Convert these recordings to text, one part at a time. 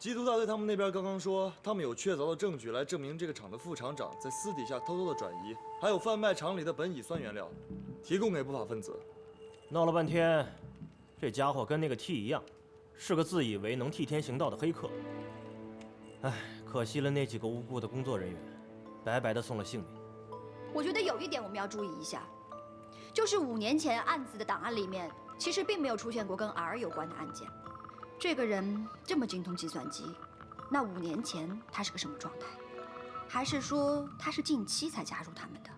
缉毒大队他们那边刚刚说，他们有确凿的证据来证明这个厂的副厂长在私底下偷偷的转移，还有贩卖厂里的苯乙酸原料，提供给不法分子。闹了半天，这家伙跟那个 T 一样，是个自以为能替天行道的黑客。唉，可惜了那几个无辜的工作人员，白白的送了性命。我觉得有一点我们要注意一下，就是5年前案子的档案里面，其实并没有出现过跟 R 有关的案件。这个人这么精通计算机，那5年前他是个什么状态？还是说他是近期才加入他们的？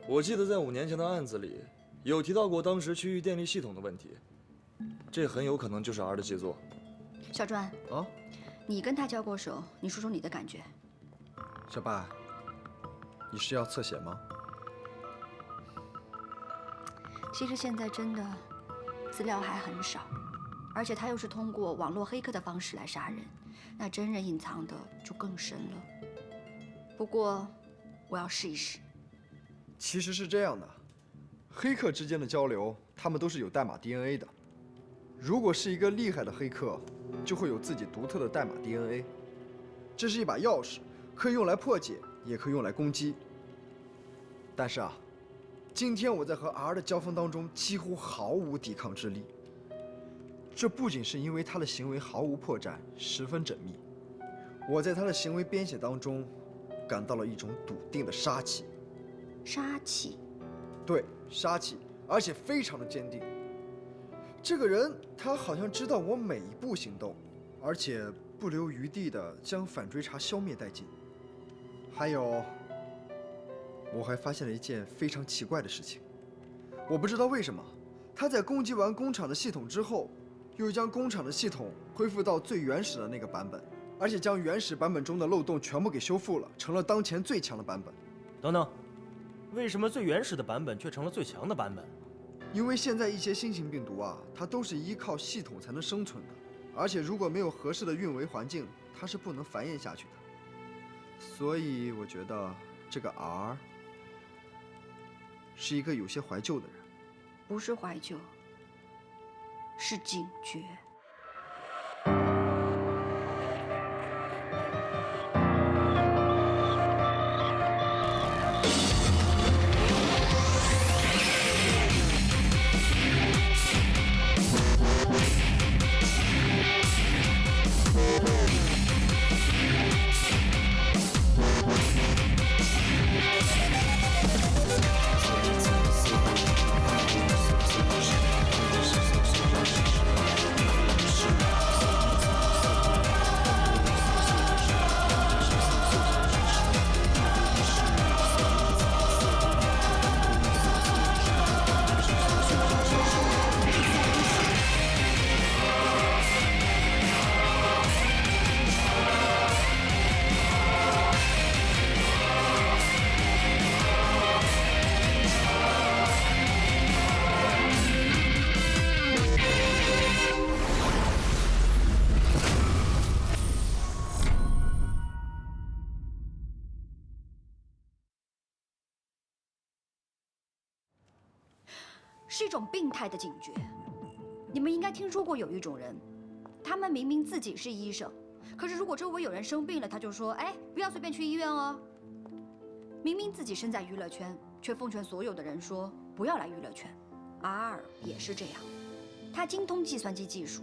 我记得在5年前的案子里，有提到过当时区域电力系统的问题，这很有可能就是 R 的杰作。小专啊，你跟他交过手，你说说你的感觉。小白，你是要侧写吗？其实现在真的资料还很少，而且他又是通过网络黑客的方式来杀人，那真人隐藏的就更深了。不过我要试一试。其实是这样的，黑客之间的交流，他们都是有代码 DNA 的。如果是一个厉害的黑客，就会有自己独特的代码 DNA。这是一把钥匙，可以用来破解，也可以用来攻击。但是啊，今天我在和 R 的交锋当中几乎毫无抵抗之力。这不仅是因为他的行为毫无破绽，十分缜密，我在他的行为编写当中感到了一种笃定的杀气。杀气？对，杀气，而且非常的坚定。这个人他好像知道我每一步行动，而且不留余地的将反追查消灭殆尽。还有，我还发现了一件非常奇怪的事情，我不知道为什么他在攻击完工厂的系统之后，又将工厂的系统恢复到最原始的那个版本，而且将原始版本中的漏洞全部给修复了，成了当前最强的版本。等等，为什么最原始的版本却成了最强的版本？因为现在一些新型病毒啊，它都是依靠系统才能生存的，而且如果没有合适的运维环境，它是不能繁衍下去的。所以我觉得这个 R 是一个有些怀旧的人。不是怀旧，是警觉。是一种病态的警觉。你们应该听说过有一种人，他们明明自己是医生，可是如果周围有人生病了，他就说：“哎，不要随便去医院哦。”明明自己身在娱乐圈，却奉劝所有的人说不要来娱乐圈。R 也是这样，他精通计算机技术，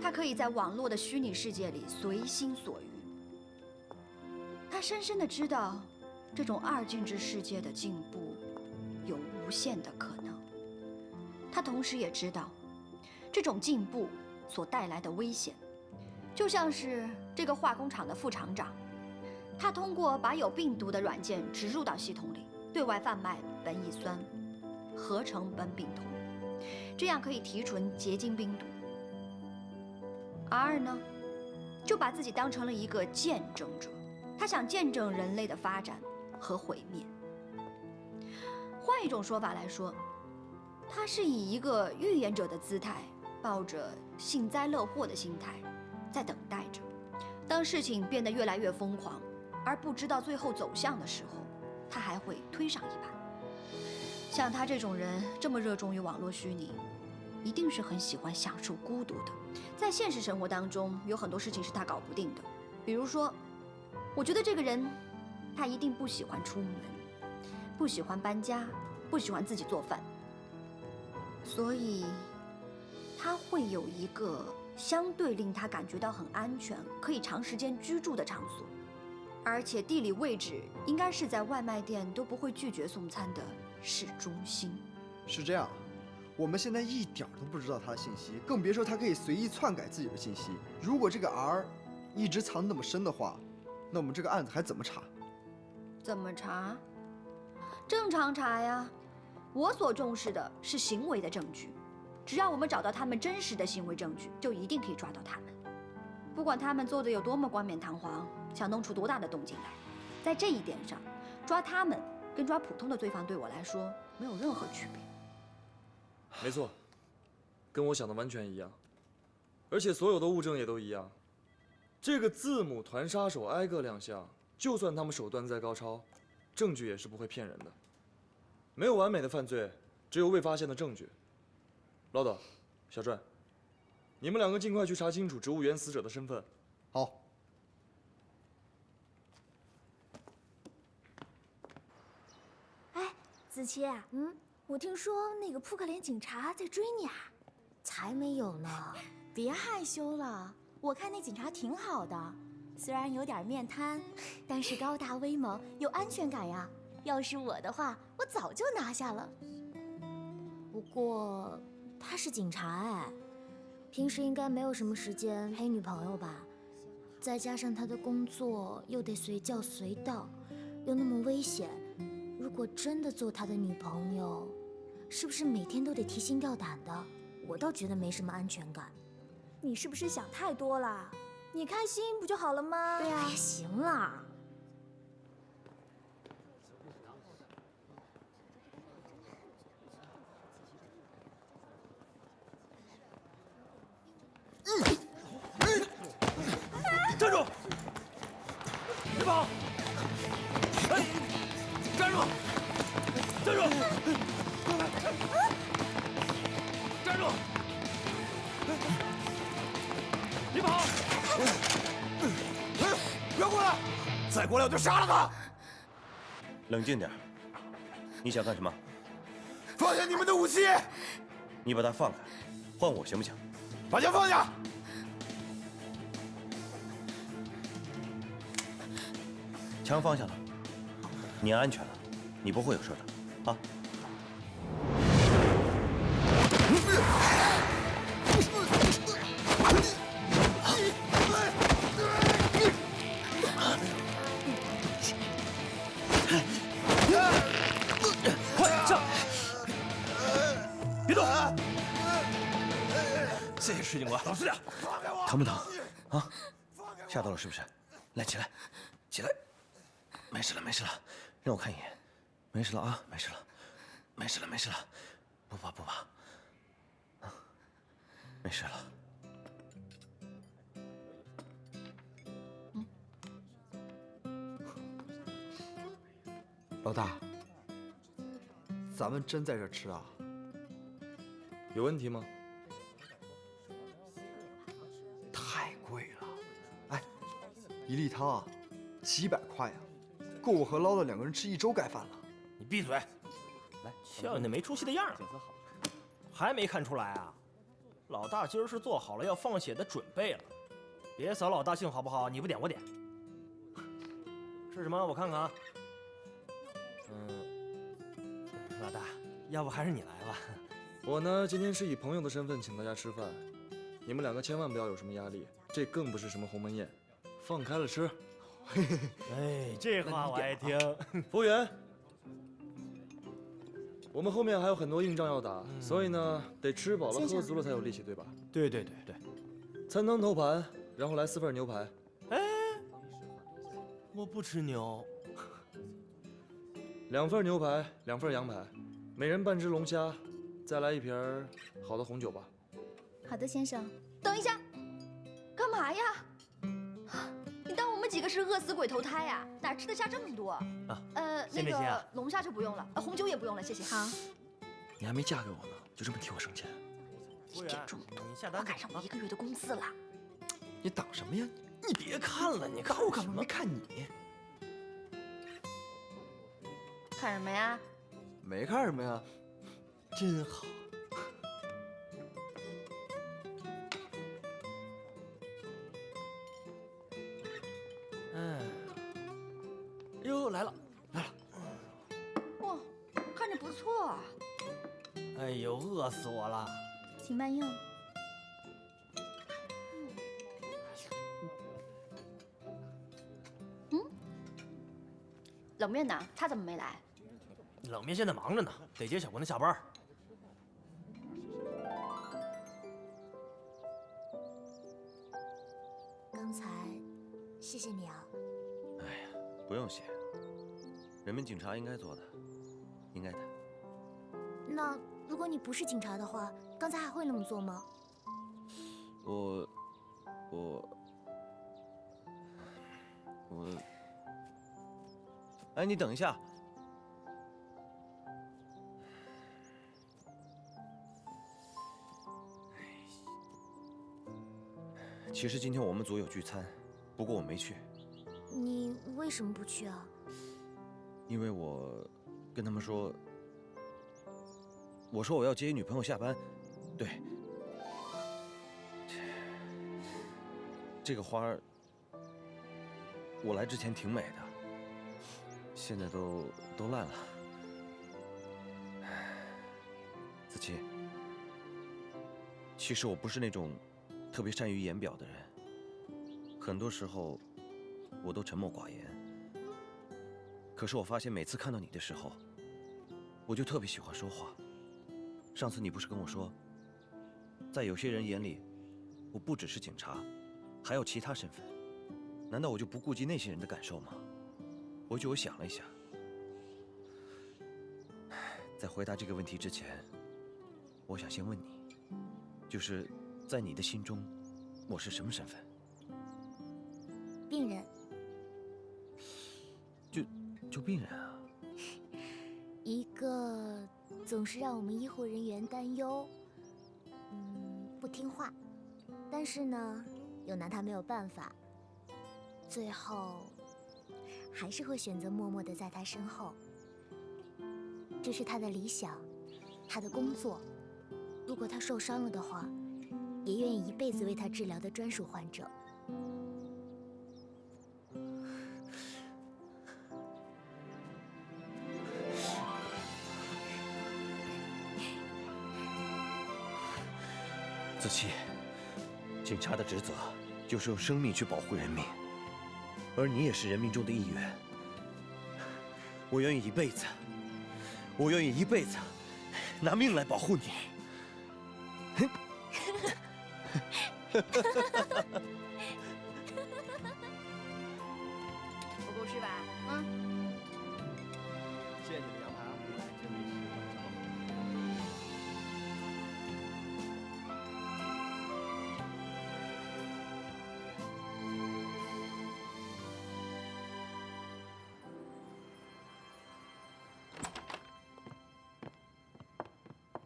他可以在网络的虚拟世界里随心所欲。他深深的知道，这种二进制世界的进步有无限的可能。他同时也知道，这种进步所带来的危险，就像是这个化工厂的副厂长，他通过把有病毒的软件植入到系统里，对外贩卖苯乙酸合成苯丙酮，这样可以提纯洁净病毒。R 呢，就把自己当成了一个见证者，他想见证人类的发展和毁灭。换一种说法来说，他是以一个预言者的姿态，抱着幸灾乐祸的心态，在等待着。当事情变得越来越疯狂，而不知道最后走向的时候，他还会推上一把。像他这种人这么热衷于网络虚拟，一定是很喜欢享受孤独的。在现实生活当中，有很多事情是他搞不定的，比如说，我觉得这个人，他一定不喜欢出门，不喜欢搬家，不喜欢自己做饭，所以他会有一个相对令他感觉到很安全，可以长时间居住的场所，而且地理位置应该是在外卖店都不会拒绝送餐的市中心。是这样，我们现在一点都不知道他的信息，更别说他可以随意篡改自己的信息。如果这个 R 一直藏那么深的话，那我们这个案子还怎么查？怎么查？正常查呀。我所重视的是行为的证据，只要我们找到他们真实的行为证据，就一定可以抓到他们。不管他们做的有多么冠冕堂皇，想弄出多大的动静来，在这一点上，抓他们跟抓普通的罪犯对我来说没有任何区别。没错，跟我想的完全一样，而且所有的物证也都一样。这个字母团杀手挨个亮相，就算他们手段再高超，证据也是不会骗人的。没有完美的犯罪，只有未发现的证据。唠叨，小帅，你们两个尽快去查清楚植物园死者的身份。好。哎，子期，我听说那个扑克脸警察在追你啊？才没有呢！别害羞了，我看那警察挺好的，虽然有点面瘫，但是高大威猛，有安全感呀。要是我的话，我早就拿下了。不过他是警察哎，平时应该没有什么时间陪女朋友吧？再加上他的工作又得随叫随到，又那么危险，如果真的做他的女朋友，是不是每天都得提心吊胆的？我倒觉得没什么安全感。你是不是想太多了？你开心不就好了吗？对啊，哎呀，行啦。站住！别跑！哎，站住！站住！站住！别跑！不要过来！再过来我就杀了他！冷静点，你想干什么？放下你们的武器！你把他放开，换我行不行？把枪放下！枪放下了，你安全了，你不会有事的，啊？快站！别动！谢谢石警官，老实点。疼不疼？啊？吓到了是不是？来，起来，起来。没事了，没事了，让我看一眼。没事了啊，没事了，没事了，没事了，不怕不怕。啊，没事了。老大，咱们真在这吃啊？有问题吗？太贵了，哎，一粒汤啊，几百块啊，够我和唠叨两个人吃1周盖饭了。你闭嘴！来，瞧你那没出息的样儿，还没看出来啊？老大今儿是做好了要放血的准备了，别扫老大兴好不好？你不点我点。吃什么？我看看啊。老大，要不还是你来吧。我呢，今天是以朋友的身份请大家吃饭，你们两个千万不要有什么压力，这更不是什么鸿门宴，放开了吃。哎，这话我爱听。服务员，我们后面还有很多硬仗要打，所以呢，得吃饱了喝足了才有力气，对吧？对对对对。餐汤头盘，然后来4份牛排。哎，我不吃牛。 2份牛排，2份羊排，每人半只龙虾，再来1瓶好的红酒吧。好的，先生。等一下，干嘛呀？你当我们几个是饿死鬼投胎呀？哪吃得下这么多？啊，那先这些啊个龙虾就不用了，红酒也不用了，谢谢。好，你还没嫁给我呢，就这么替我省钱？服务员，中你下我单吧啊赶上我1个月的工资了。你挡什么呀？你别看了，你看我干嘛什么没看你？看什么呀？没看什么呀？真好。哎，哟，来了。哇，看着不错啊。哎呦，饿死我了！请慢用。冷面呢？他怎么没来？冷面现在忙着呢，得接小姑娘下班。刚才谢谢你啊。哎呀，不用谢，人民警察应该做的，应该的。那如果你不是警察的话，刚才还会那么做吗？我，哎，你等一下。其实今天我们组有聚餐，不过我没去，你为什么不去啊？因为我跟他们说，我说我要接女朋友下班，对，这个花儿，我来之前挺美的，现在都烂了。子琪，其实我不是那种特别善于言表的人，很多时候我都沉默寡言。可是我发现每次看到你的时候，我就特别喜欢说话。上次你不是跟我说，在有些人眼里，我不只是警察，还有其他身份，难道我就不顾及那些人的感受吗？我想了一下，在回答这个问题之前，我想先问你，就是在你的心中，我是什么身份？病人。就病人啊？一个总是让我们医护人员担忧，不听话，但是呢，又拿他没有办法，最后还是会选择默默地在他身后。这是他的理想，他的工作。如果他受伤了的话，也愿意一辈子为他治疗的专属患者。子琪，警察的职责就是用生命去保护人民，而你也是人民中的一员。我愿意一辈子，我愿意一辈子拿命来保护你。不够吃吧？谢谢你的羊排啊，这美食晚上好。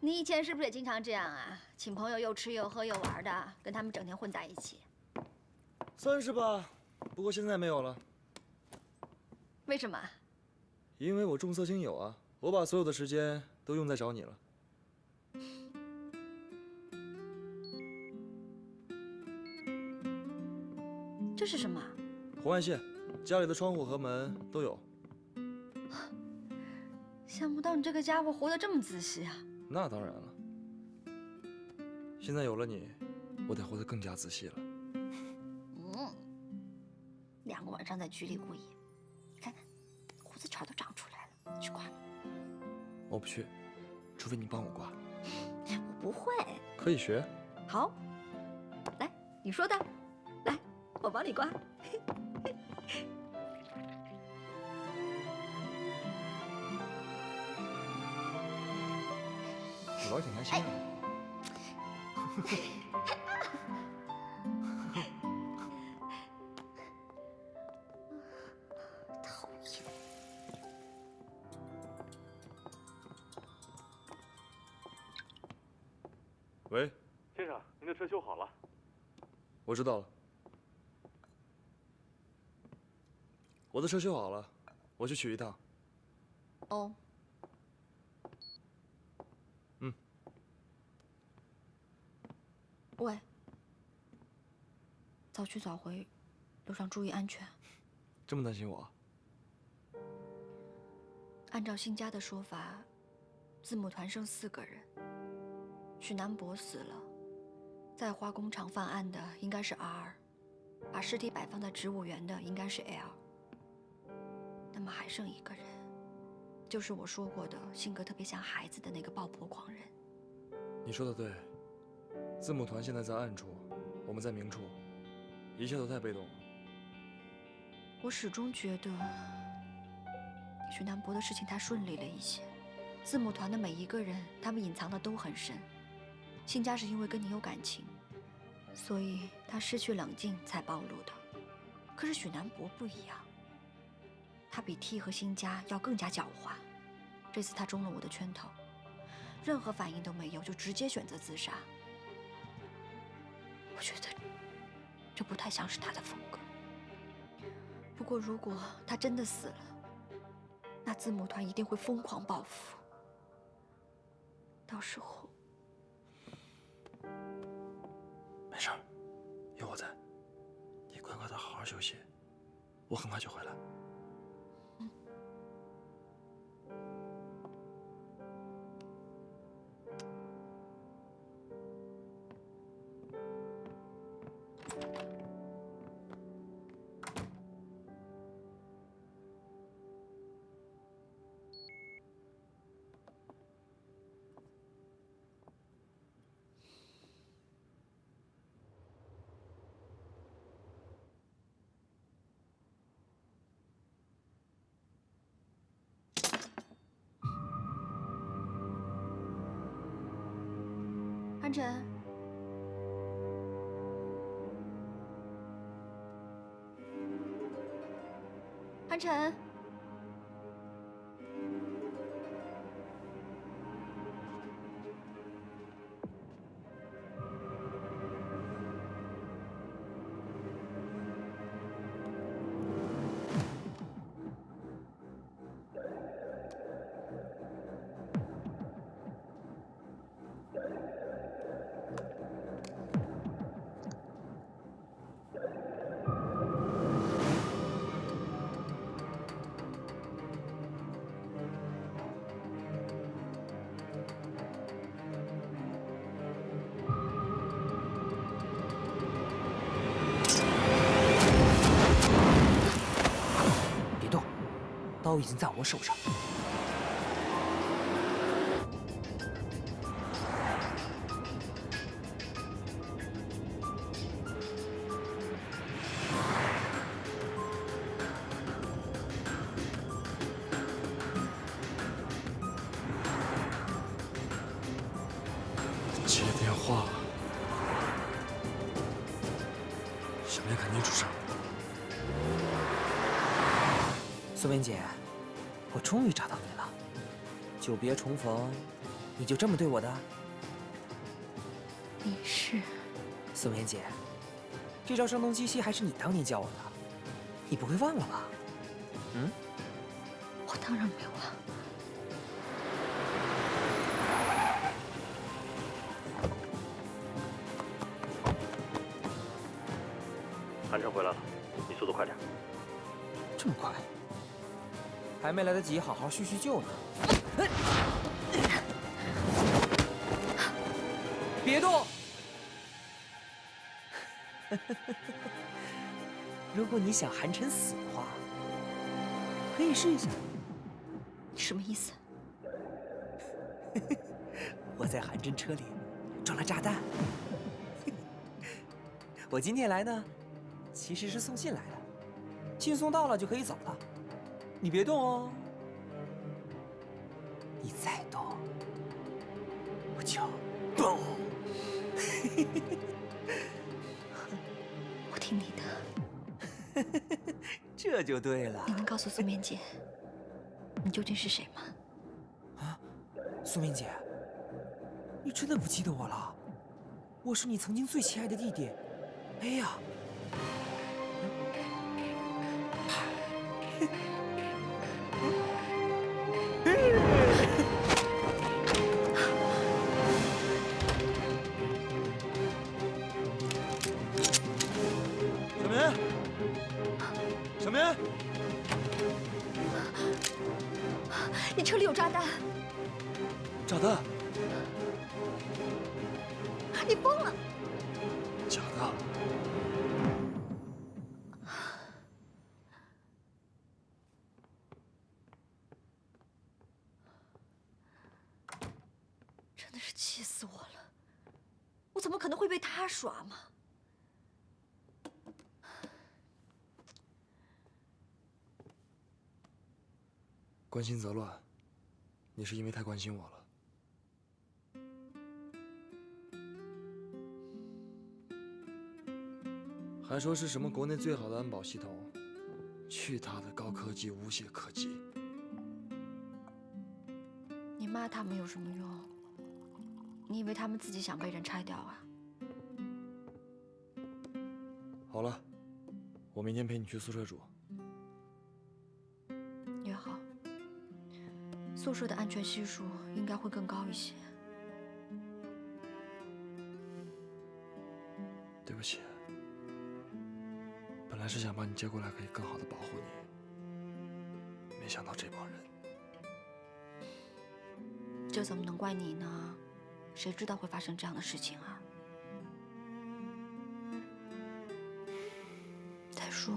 你以前是不是也经常这样啊？请朋友又吃又喝又玩的，跟他们整天混在一起。算是吧，不过现在没有了，为什么？因为我重色轻友啊，我把所有的时间都用在找你了。这是什么？红外线，家里的窗户和门都有。想不到你这个家伙活得这么仔细啊！那当然了，现在有了你，我得活得更加仔细了。2个晚上在局里过夜，你看看，胡子茬都长出来了，去刮吧。我不去，除非你帮我刮。我不会。可以学。好，来，你说的，来，我帮你刮。你玩挺开心的。讨厌。喂，车修好了。我知道了。我的车修好了，我去取一趟。哦。嗯。喂，早去早回，路上注意安全。这么担心我？按照辛家的说法，字母团剩4个人，许南博死了，在化工厂犯案的应该是 R， 把尸体摆放在植物园的应该是 L。那么还剩1个人，就是我说过的性格特别像孩子的那个爆破狂人。你说的对，字母团现在在暗处，我们在明处，一切都太被动了。我始终觉得许南博的事情太顺利了一些。字母团的每一个人，他们隐藏的都很深。辛家是因为跟你有感情，所以他失去冷静才暴露的。可是许南博不一样，他比 T 和辛家要更加狡猾。这次他中了我的圈套，任何反应都没有，就直接选择自杀。我觉得这不太像是他的风格。不过如果他真的死了，那字母团一定会疯狂报复。到时候，没事儿，有我在，你乖乖的好好休息，我很快就回来。安晨，安晨，刀已经在我手上。接电话，小叶肯定出事。苏文姐，我终于找到你了。久别重逢，你就这么对我的？你是苏文姐，这招声东击西还是你当年教我的，你不会忘了吧？嗯？我当然没有忘。韩琛回来了，你速度快点。这么快？还没来得及好好叙叙旧呢。别动！如果你想韩琛死的话，可以试一下。你什么意思？我在韩琛车里装了炸弹。我今天来呢，其实是送信来的，信送到了就可以走了。你别动哦，你再动，我就嘣！我听你的。这就对了。你能告诉苏棉姐，你究竟是谁吗？啊，苏明姐，你真的不记得我了？我是你曾经最亲爱的弟弟。哎呀，小棉，小棉，你车里有炸弹，炸弹，你疯了！假的。真的是气死我了！我怎么可能会被他耍嘛？关心则乱，你是因为太关心我了。还说是什么国内最好的安保系统，去他的高科技无懈可击！你骂他们有什么用？你以为他们自己想被人拆掉啊？好了，我明天陪你去宿舍住。也好，宿舍的安全系数应该会更高一些。对不起，本来是想把你接过来，可以更好的保护你，没想到这帮人。这怎么能怪你呢？谁知道会发生这样的事情啊？再说，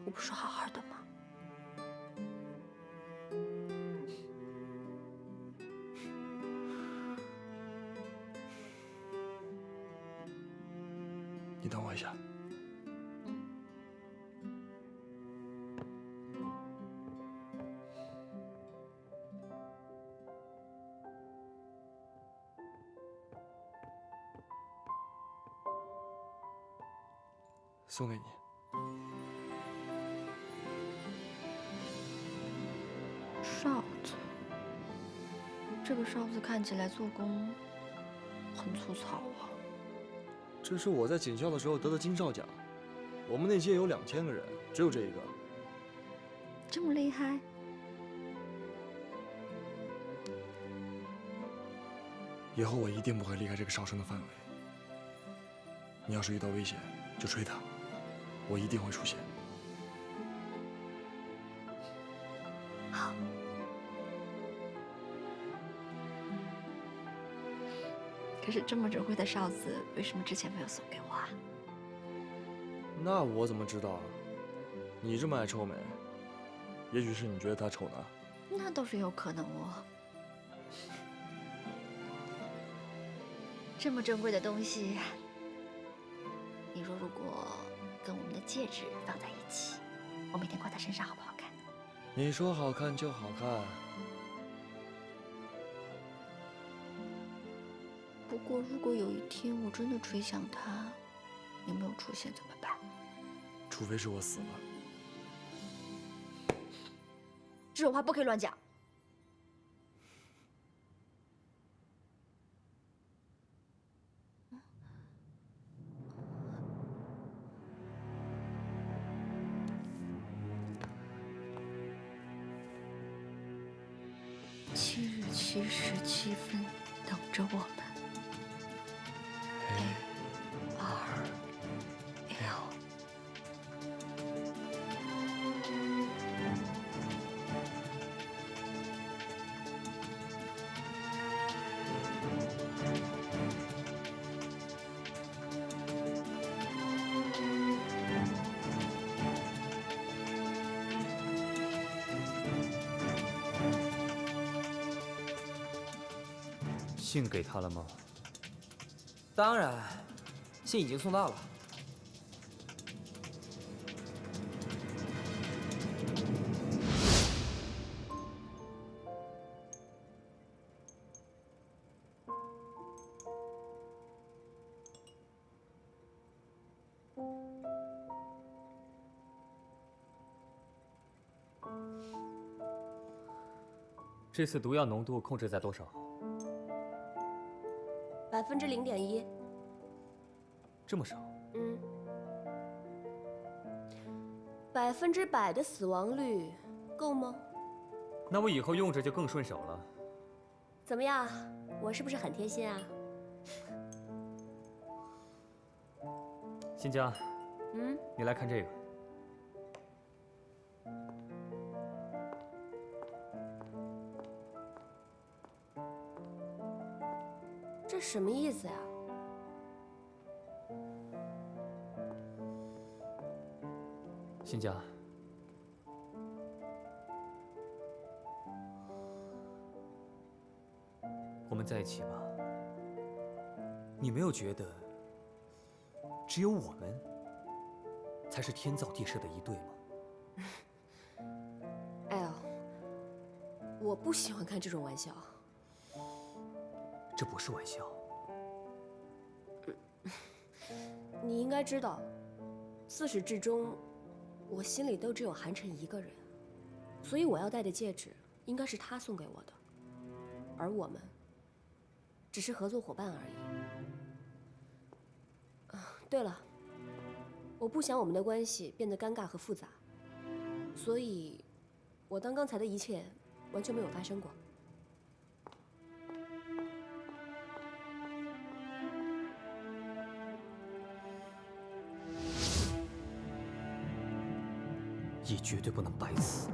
我不是好好的吗？你等我一下。送给你。哨子，这个哨子看起来做工很粗糙啊。这是我在警校的时候得的金哨奖，我们那届有2000个人，只有这一个。这么厉害？以后我一定不会离开这个哨声的范围。你要是遇到危险，就吹它，我一定会出现。好。可是这么珍贵的哨子，为什么之前没有送给我啊？那我怎么知道啊？你这么爱臭美，也许是你觉得它丑呢。那倒是有可能哦。这么珍贵的东西，你说如果跟我们的戒指放在一起，我每天挂在身上好不好看？你说好看就好看。不过如果有一天我真的吹响它，你没有出现怎么办？除非是我死了。这种话不可以乱讲。7日7时7分，等着我们。A2L。信给他了吗？当然，信已经送到了。这次毒药浓度控制在多少？0.1%，这么少？ 100%的死亡率够吗？那我以后用着就更顺手了。怎么样？我是不是很贴心啊？欣家，你来看这个。这什么意思呀？欣家，我们在一起吧。你没有觉得，只有我们才是天造地设的一对吗？哎呦，我不喜欢开这种玩笑。这不是玩笑。你应该知道，自始至终，我心里都只有韩晨一个人，所以我要戴的戒指应该是他送给我的，而我们只是合作伙伴而已。对了，我不想我们的关系变得尴尬和复杂，所以，我当刚才的一切完全没有发生过。也绝对不能白死。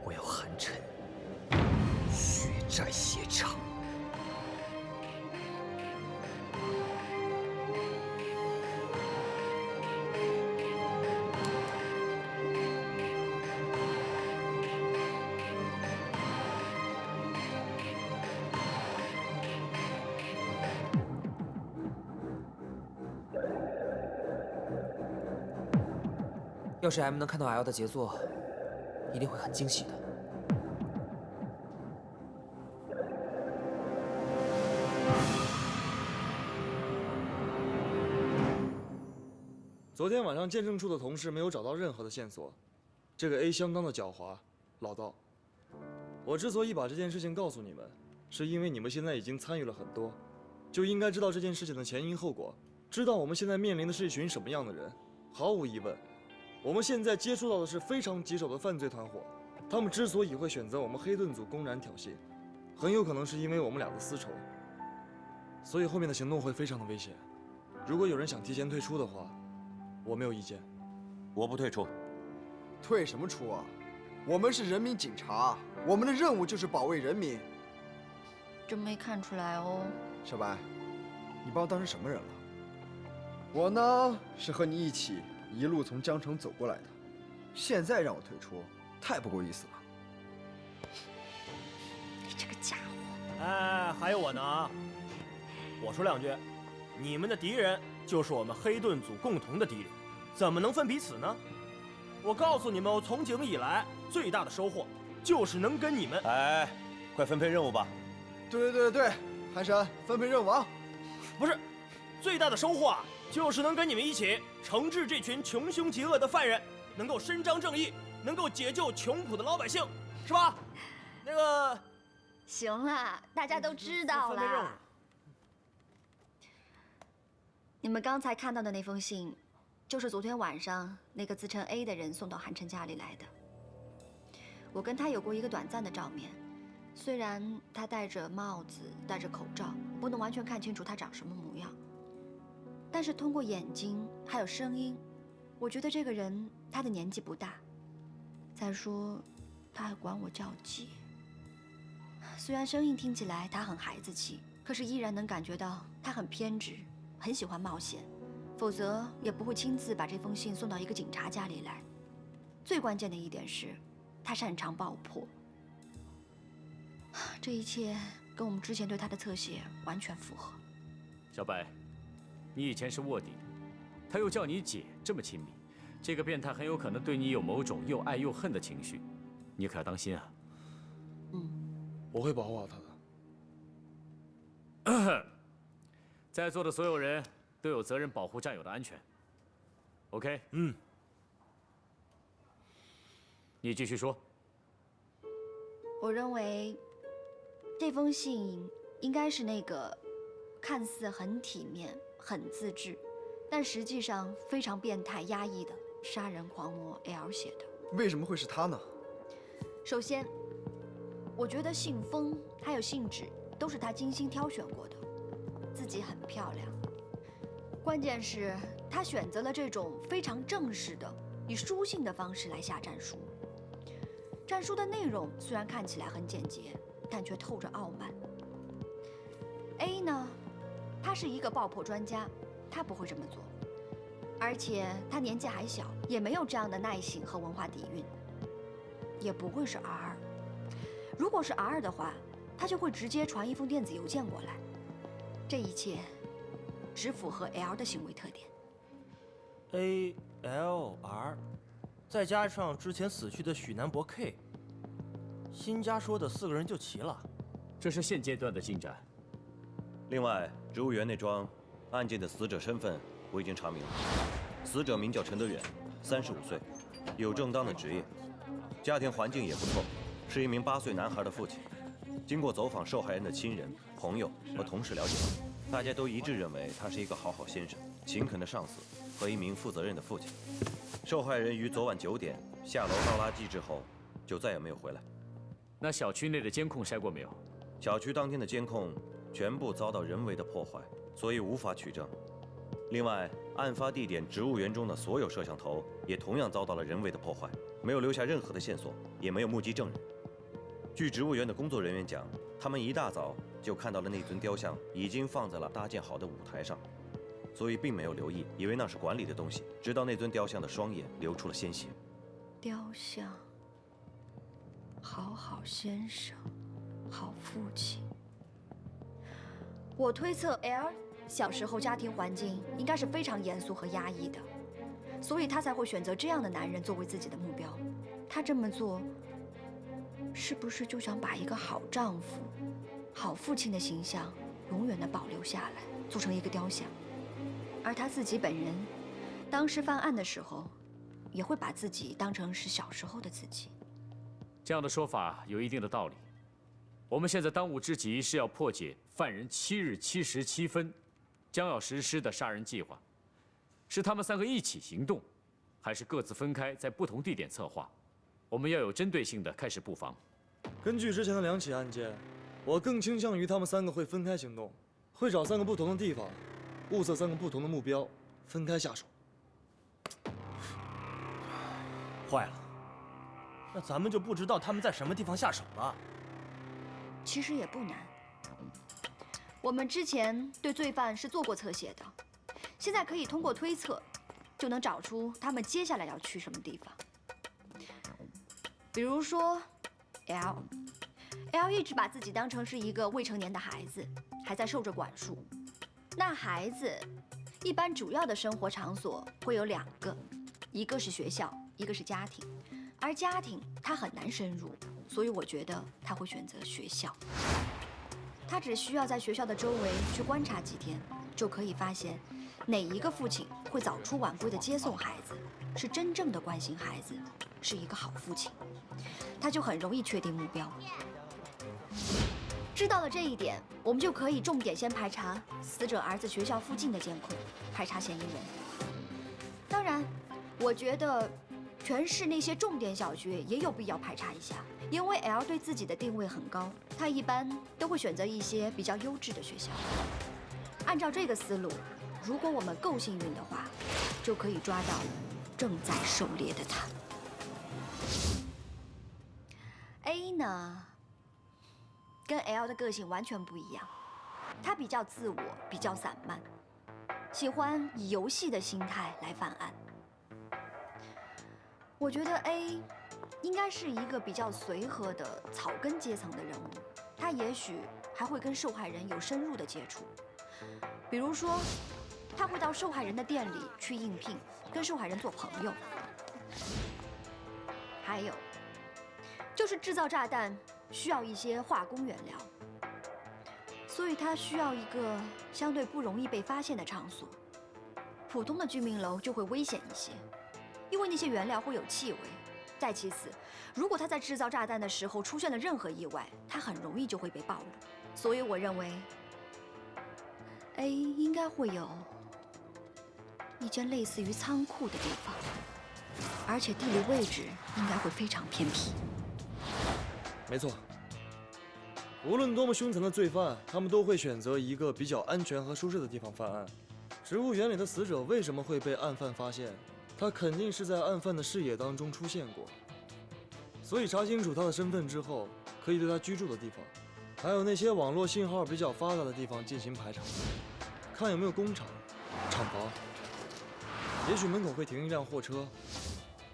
我要韩晨血债血偿。要是 M 能看到 L 的杰作，一定会很惊喜的。昨天晚上鉴证处的同事没有找到任何的线索，这个 A 相当的狡猾老道。我之所以把这件事情告诉你们，是因为你们现在已经参与了很多，就应该知道这件事情的前因后果，知道我们现在面临的是一群什么样的人。毫无疑问，我们现在接触到的是非常棘手的犯罪团伙，他们之所以会选择我们黑盾组公然挑衅，很有可能是因为我们俩的私仇，所以后面的行动会非常的危险。如果有人想提前退出的话，我没有意见。我不退出。退什么出啊？我们是人民警察，我们的任务就是保卫人民。真没看出来哦。小白，你把我当成什么人了？我呢，是和你一起一路从江城走过来的，现在让我退出，太不够意思了。你这个家伙！哎，还有我呢啊！我说两句，你们的敌人就是我们黑盾组共同的敌人，怎么能分彼此呢？我告诉你们，我从警以来最大的收获，就是能跟你们……哎，快分配任务吧！对，韩神，分配任务啊！不是，最大的收获啊，就是能跟你们一起惩治这群穷凶极恶的犯人，能够伸张正义，能够解救穷苦的老百姓，是吧？那个，行了，大家都知道分配任务了。你们刚才看到的那封信，就是昨天晚上那个自称 A 的人送到韩晨家里来的。我跟他有过一个短暂的照面，虽然他戴着帽子，戴着口罩，不能完全看清楚他长什么模样，但是通过眼睛还有声音，我觉得这个人他的年纪不大。再说，他还管我叫姐。虽然声音听起来他很孩子气，可是依然能感觉到他很偏执，很喜欢冒险，否则也不会亲自把这封信送到一个警察家里来。最关键的一点是，他擅长爆破。这一切跟我们之前对他的侧写完全符合。小白，你以前是卧底，他又叫你姐，这么亲密，这个变态很有可能对你有某种又爱又恨的情绪，你可要当心啊。我会保护好他的。在座的所有人都有责任保护战友的安全。OK？ 你继续说。我认为这封信应该是那个看似很体面、很自制，但实际上非常变态、压抑的杀人狂魔 L 写的。为什么会是他呢？首先，我觉得信封还有信纸都是他精心挑选过的，字迹很漂亮。关键是，他选择了这种非常正式的、以书信的方式来下战书。战书的内容虽然看起来很简洁，但却透着傲慢。A 呢，他是一个爆破专家，他不会这么做，而且他年纪还小，也没有这样的耐性和文化底蕴，也不会是 R。如果是 R 的话，他就会直接传一封电子邮件过来。这一切只符合 L 的行为特点。ALR， 再加上之前死去的许南博 K， 辛家说的4个人就齐了。这是现阶段的进展。另外，植物园那桩案件的死者身份我已经查明了，死者名叫陈德远，35岁，有正当的职业，家庭环境也不错，是一名8岁男孩的父亲。经过走访受害人的亲人、朋友和同事了解，大家都一致认为他是一个好先生、勤恳的上司和一名负责任的父亲。受害人于昨晚9点下楼倒垃圾之后，就再也没有回来。那小区内的监控筛过没有？小区当天的监控全部遭到人为的破坏，所以无法取证。另外，案发地点植物园中的所有摄像头也同样遭到了人为的破坏，没有留下任何的线索，也没有目击证人。据植物园的工作人员讲，他们一大早就看到了那尊雕像已经放在了搭建好的舞台上，所以并没有留意，以为那是馆里的东西，直到那尊雕像的双眼流出了鲜血。雕像，好先生，好父亲。我推测 L 小时候家庭环境应该是非常严肃和压抑的，所以他才会选择这样的男人作为自己的目标。他这么做，是不是就想把一个好丈夫、好父亲的形象永远的保留下来，做成一个雕像？而他自己本人，当时犯案的时候，也会把自己当成是小时候的自己。这样的说法有一定的道理。我们现在当务之急是要破解犯人7日7时7分将要实施的杀人计划，是他们3个一起行动，还是各自分开在不同地点策划？我们要有针对性的开始布防。根据之前的2起案件，我更倾向于他们3个会分开行动，会找3个不同的地方，物色3个不同的目标，分开下手。坏了，那咱们就不知道他们在什么地方下手了。其实也不难，我们之前对罪犯是做过侧写的，现在可以通过推测，就能找出他们接下来要去什么地方。比如说 L 一直把自己当成是一个未成年的孩子，还在受着管束。那孩子一般主要的生活场所会有2个，一个是学校，一个是家庭。而家庭他很难深入，所以我觉得他会选择学校。他只需要在学校的周围去观察几天，就可以发现哪一个父亲会早出晚归的接送孩子，是真正的关心孩子，是一个好父亲。他就很容易确定目标。知道了这一点，我们就可以重点先排查死者儿子学校附近的监控，排查嫌疑人。当然，我觉得全市那些重点小学也有必要排查一下，因为 L 对自己的定位很高，他一般都会选择一些比较优质的学校。按照这个思路，如果我们够幸运的话，就可以抓到正在狩猎的他。A 呢，跟 L 的个性完全不一样，他比较自我，比较散漫，喜欢以游戏的心态来犯案。我觉得 A 应该是一个比较随和的草根阶层的人物，他也许还会跟受害人有深入的接触，比如说，他会到受害人的店里去应聘，跟受害人做朋友。还有，就是制造炸弹需要一些化工原料，所以他需要一个相对不容易被发现的场所。普通的居民楼就会危险一些，因为那些原料会有气味。再其次，如果他在制造炸弹的时候出现了任何意外，他很容易就会被暴露。所以我认为 A 应该会有一间类似于仓库的地方，而且地理位置应该会非常偏僻。没错，无论多么凶残的罪犯，他们都会选择一个比较安全和舒适的地方犯案。植物园里的死者为什么会被案犯发现？他肯定是在案犯的视野当中出现过，所以查清楚他的身份之后，可以对他居住的地方，还有那些网络信号比较发达的地方进行排查，看有没有工厂、厂房，也许门口会停一辆货车，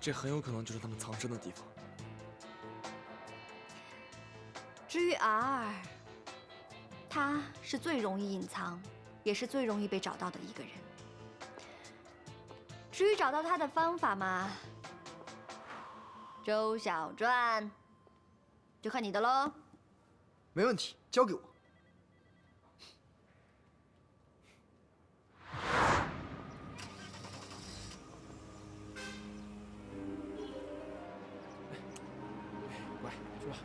这很有可能就是他们藏身的地方。至于 R， 他是最容易隐藏，也是最容易被找到的一个人。至于找到他的方法嘛，周小传，就看你的喽。没问题，交给我。乖，去吧。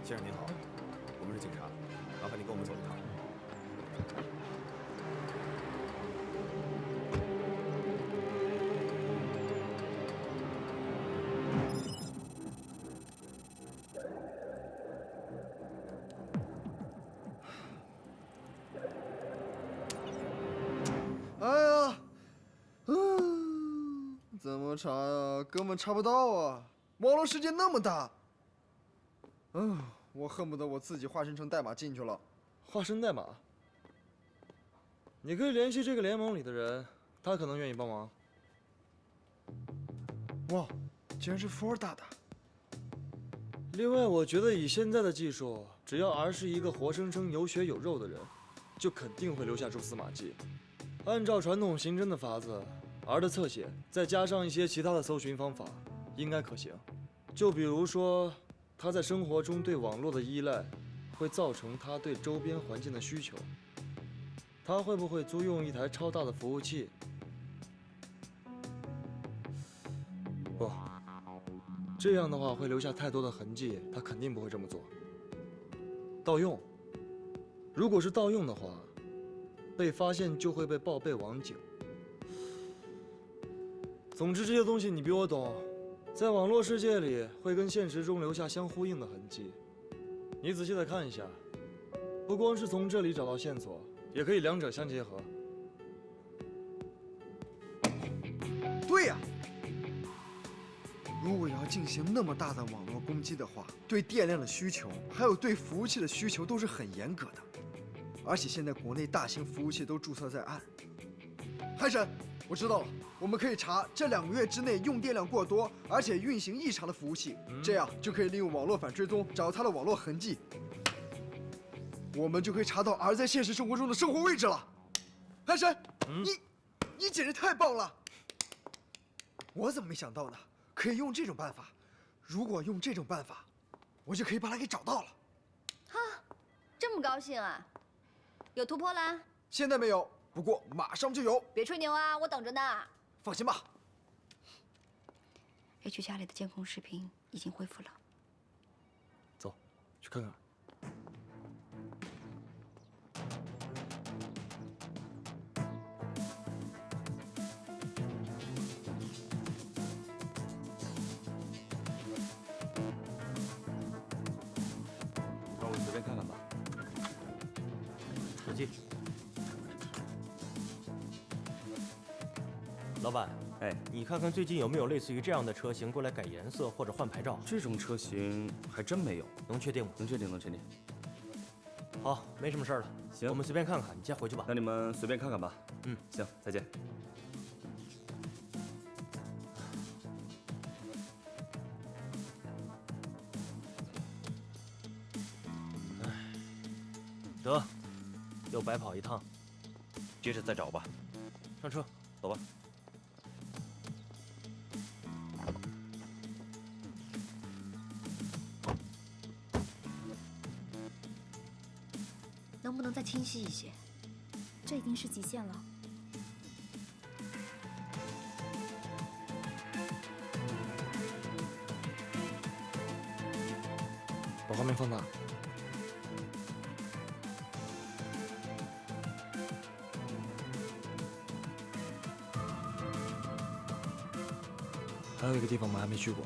先生您好，我们是警察，麻烦您跟我们走一趟。哎呀，怎么查呀？根本查不到啊！网络世界那么大，我恨不得我自己化身成代码进去了。化身代码？你可以联系这个联盟里的人，他可能愿意帮忙。哇，竟然是富尔大大！另外，我觉得以现在的技术，只要 R 是一个活生生有血有肉的人，就肯定会留下蛛丝马迹。按照传统刑侦的法子，R 的侧写再加上一些其他的搜寻方法，应该可行。就比如说，他在生活中对网络的依赖，会造成他对周边环境的需求。他会不会租用一台超大的服务器？不，这样的话会留下太多的痕迹，他肯定不会这么做。盗用，如果是盗用的话，被发现就会被报备网警。总之这些东西你比我懂，在网络世界里会跟现实中留下相呼应的痕迹。你仔细的看一下，不光是从这里找到线索，也可以两者相结合。对呀，如果要进行那么大的网络攻击的话，对电量的需求，还有对服务器的需求都是很严格的。而且现在国内大型服务器都注册在案。海审，我知道了，我们可以查这2个月之内用电量过多，而且运行异常的服务器，这样就可以利用网络反追踪找它的网络痕迹，我们就可以查到 R 在现实生活中的生活位置了。海审，你简直太棒了！我怎么没想到呢？可以用这种办法，如果用这种办法，我就可以把它给找到了。哈，这么高兴啊？有突破啦？现在没有，不过马上就有。别吹牛啊，我等着呢。放心吧。H 家里的监控视频已经恢复了。走，去看看。让我随便看看吧。手机。老板，哎，你看看最近有没有类似于这样的车型过来改颜色或者换牌照？这种车型还真没有。能确定吗？能确定，能确定。好，没什么事儿了。行，我们随便看看，你先回去吧。那你们随便看看吧。嗯，行，再见。得，又白跑一趟。接着再找吧。上车，走吧。能不能再清晰一些？这已经是极限了。宝华，画面放大。还有一个地方我们还没去过。